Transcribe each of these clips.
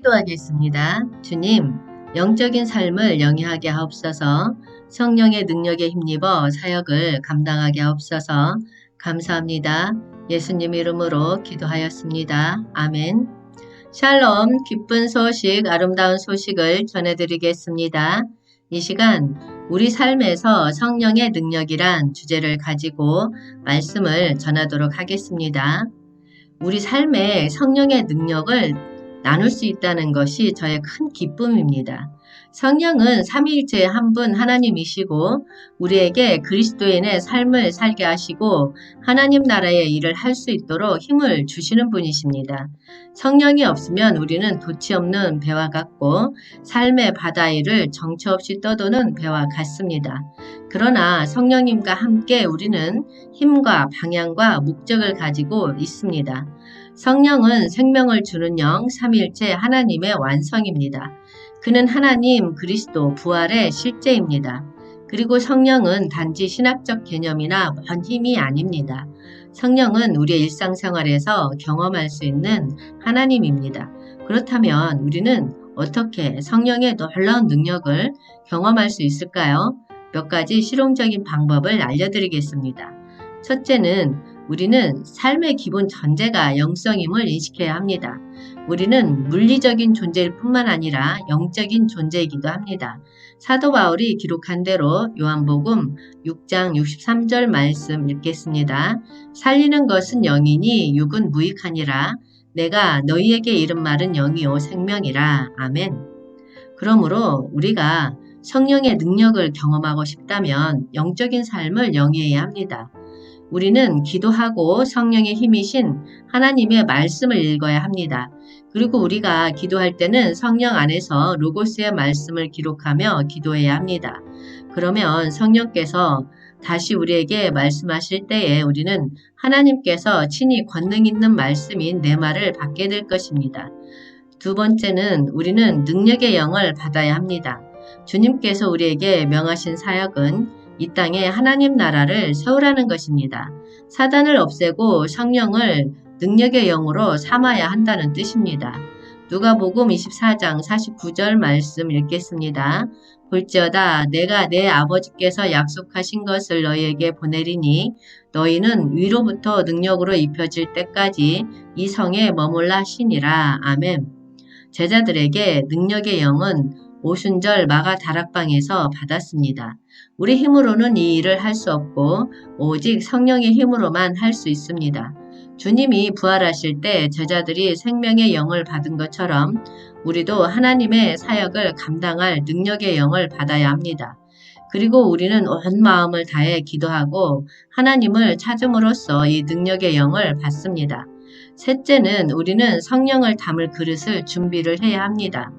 기도하겠습니다. 주님, 영적인 삶을 영위하게 하옵소서. 성령의 능력에 힘입어 사역을 감당하게 하옵소서. 감사합니다. 예수님 이름으로 기도하였습니다. 아멘. 샬롬, 기쁜 소식, 아름다운 소식을 전해드리겠습니다. 이 시간 우리 삶에서 성령의 능력이란 주제를 가지고 말씀을 전하도록 하겠습니다. 우리 삶에 성령의 능력을 나눌 수 있다는 것이 저의 큰 기쁨입니다. 성령은 삼위일체의 한 분 하나님이시고 우리에게 그리스도인의 삶을 살게 하시고 하나님 나라의 일을 할 수 있도록 힘을 주시는 분이십니다. 성령이 없으면 우리는 도치 없는 배와 같고 삶의 바다 위를 정처 없이 떠도는 배와 같습니다. 그러나 성령님과 함께 우리는 힘과 방향과 목적을 가지고 있습니다. 성령은 생명을 주는 영 삼위일체 하나님의 완성입니다. 그는 하나님 그리스도 부활의 실제입니다. 그리고 성령은 단지 신학적 개념이나 먼 힘이 아닙니다. 성령은 우리의 일상생활에서 경험할 수 있는 하나님입니다. 그렇다면 우리는 어떻게 성령의 놀라운 능력을 경험할 수 있을까요? 몇 가지 실용적인 방법을 알려드리겠습니다. 첫째는 우리는 삶의 기본 전제가 영성임을 인식해야 합니다. 우리는 물리적인 존재일 뿐만 아니라 영적인 존재이기도 합니다. 사도 바울이 기록한 대로 요한복음 6장 63절 말씀 읽겠습니다. 살리는 것은 영이니 육은 무익하니라. 내가 너희에게 이른 말은 영이요 생명이라. 아멘. 그러므로 우리가 성령의 능력을 경험하고 싶다면 영적인 삶을 영위해야 합니다. 우리는 기도하고 성령의 힘이신 하나님의 말씀을 읽어야 합니다. 그리고 우리가 기도할 때는 성령 안에서 로고스의 말씀을 기록하며 기도해야 합니다. 그러면 성령께서 다시 우리에게 말씀하실 때에 우리는 하나님께서 친히 권능 있는 말씀인 내 말을 받게 될 것입니다. 두 번째는 우리는 능력의 영을 받아야 합니다. 주님께서 우리에게 명하신 사역은 이 땅에 하나님 나라를 세우라는 것입니다. 사단을 없애고 성령을 능력의 영으로 삼아야 한다는 뜻입니다. 누가복음 24장 49절 말씀 읽겠습니다. 볼지어다 내가 내 아버지께서 약속하신 것을 너희에게 보내리니 너희는 위로부터 능력으로 입혀질 때까지 이 성에 머물라 하시니라. 아멘. 제자들에게 능력의 영은 오순절 마가 다락방에서 받았습니다. 우리 힘으로는 이 일을 할 수 없고 오직 성령의 힘으로만 할 수 있습니다. 주님이 부활하실 때 제자들이 생명의 영을 받은 것처럼 우리도 하나님의 사역을 감당할 능력의 영을 받아야 합니다. 그리고 우리는 온 마음을 다해 기도하고 하나님을 찾음으로써 이 능력의 영을 받습니다. 셋째는 우리는 성령을 담을 그릇을 준비를 해야 합니다.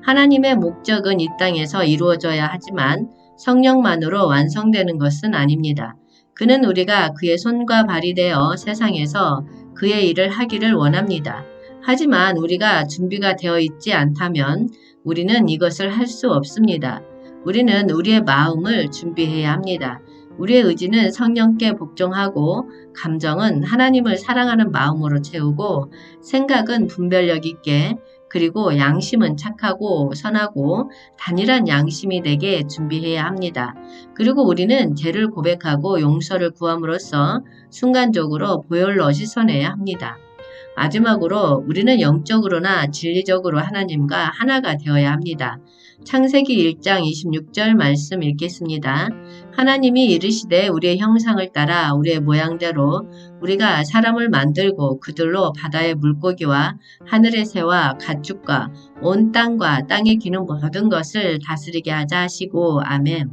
하나님의 목적은 이 땅에서 이루어져야 하지만 성령만으로 완성되는 것은 아닙니다. 그는 우리가 그의 손과 발이 되어 세상에서 그의 일을 하기를 원합니다. 하지만 우리가 준비가 되어 있지 않다면 우리는 이것을 할 수 없습니다. 우리는 우리의 마음을 준비해야 합니다. 우리의 의지는 성령께 복종하고 감정은 하나님을 사랑하는 마음으로 채우고 생각은 분별력 있게 그리고 양심은 착하고 선하고 단일한 양심이 되게 준비해야 합니다. 그리고 우리는 죄를 고백하고 용서를 구함으로써 순간적으로 보혈로 씻어내야 합니다. 마지막으로 우리는 영적으로나 진리적으로 하나님과 하나가 되어야 합니다. 창세기 1장 26절 말씀 읽겠습니다. 하나님이 이르시되 우리의 형상을 따라 우리의 모양대로 우리가 사람을 만들고 그들로 바다의 물고기와 하늘의 새와 가축과 온 땅과 땅에 기는 모든 것을 다스리게 하자 하시고 아멘.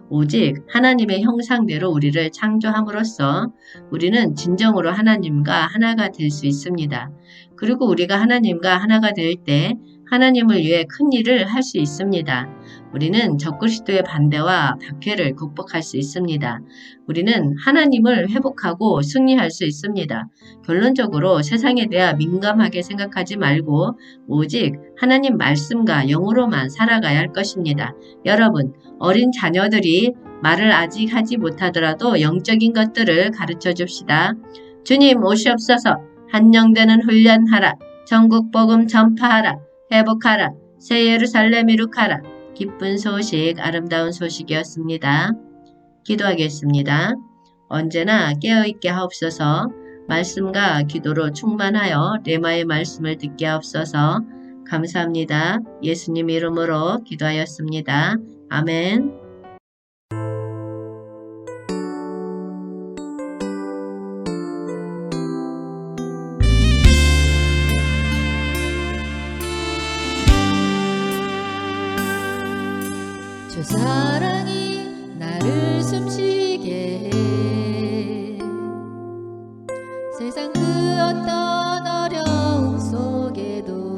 오직 하나님의 형상대로 우리를 창조함으로써 우리는 진정으로 하나님과 하나가 될 수 있습니다. 그리고 우리가 하나님과 하나가 될 때 하나님을 위해 큰 일을 할 수 있습니다. 우리는 적그리스도의 반대와 박해를 극복할 수 있습니다. 우리는 하나님을 회복하고 승리할 수 있습니다. 결론적으로 세상에 대해 민감하게 생각하지 말고 오직 하나님 말씀과 영으로만 살아가야 할 것입니다. 여러분, 어린 자녀들이 말을 아직 하지 못하더라도 영적인 것들을 가르쳐 줍시다. 주님 오시옵소서. 한영되는 훈련하라. 전국 복음 전파하라. 회복하라. 새 예루살렘 이룩하라. 기쁜 소식, 아름다운 소식이었습니다. 기도하겠습니다. 언제나 깨어있게 하옵소서. 말씀과 기도로 충만하여 레마의 말씀을 듣게 하옵소서. 감사합니다. 예수님 이름으로 기도하였습니다. 아멘. 주 사랑이 나를 숨쉬게 해 세상 그 어떤 어려움 속에도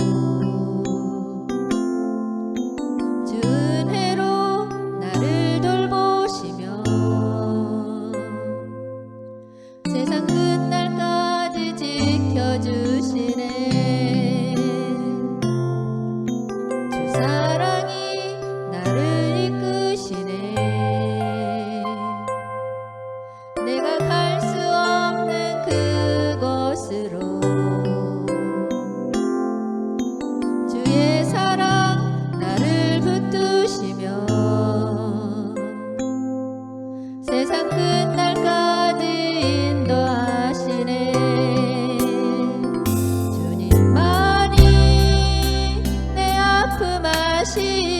주 은혜로 나를 돌보시며 세상 끝날까지 지켜주시네. 주 사랑이 나를 이끄시네. 내가 갈 수 없는 그곳으로 주의 사랑 나를 붙드시며 세상 끝날까지 인도하시네. 주님만이 내 아픔 아시